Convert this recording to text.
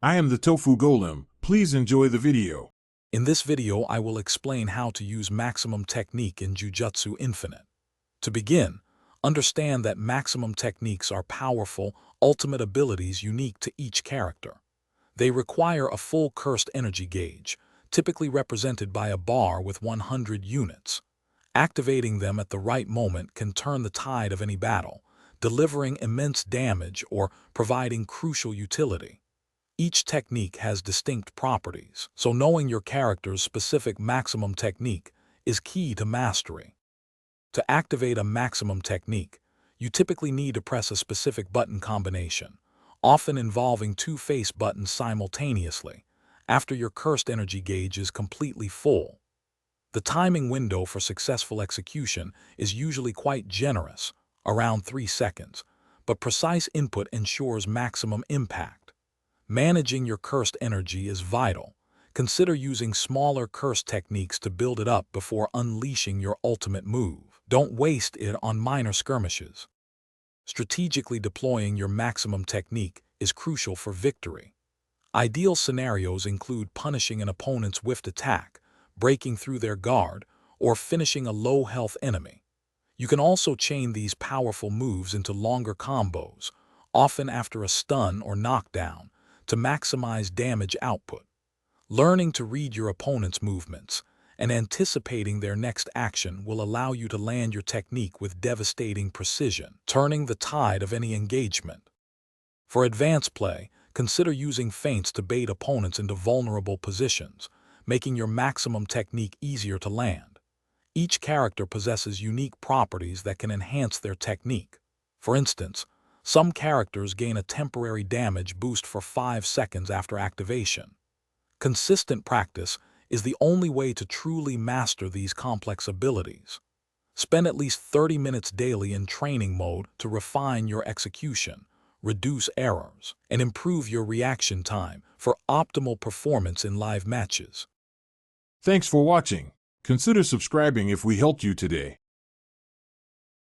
I am the Tofu Golem. Please enjoy the video. In this video, I will explain how to use maximum technique in Jujutsu Infinite. To begin, understand that maximum techniques are powerful, ultimate abilities unique to each character. They require a full cursed energy gauge, typically represented by a bar with 100 units. Activating them at the right moment can turn the tide of any battle, delivering immense damage or providing crucial utility. Each technique has distinct properties, so knowing your character's specific maximum technique is key to mastery. To activate a maximum technique, you typically need to press a specific button combination, often involving two face buttons simultaneously, after your cursed energy gauge is completely full. The timing window for successful execution is usually quite generous, around 3 seconds, but precise input ensures maximum impact. Managing your cursed energy is vital. Consider using smaller curse techniques to build it up before unleashing your ultimate move. Don't waste it on minor skirmishes. Strategically deploying your maximum technique is crucial for victory. Ideal scenarios include punishing an opponent's whiffed attack, breaking through their guard, or finishing a low-health enemy. You can also chain these powerful moves into longer combos, often after a stun or knockdown, to maximize damage output. Learning to read your opponent's movements and anticipating their next action will allow you to land your technique with devastating precision, turning the tide of any engagement. For advanced play, consider using feints to bait opponents into vulnerable positions, making your maximum technique easier to land. Each character possesses unique properties that can enhance their technique. For instance, some characters gain a temporary damage boost for 5 seconds after activation. Consistent practice is the only way to truly master these complex abilities. Spend at least 30 minutes daily in training mode to refine your execution, reduce errors, and improve your reaction time for optimal performance in live matches. Thanks for watching. Consider subscribing if we helped you today.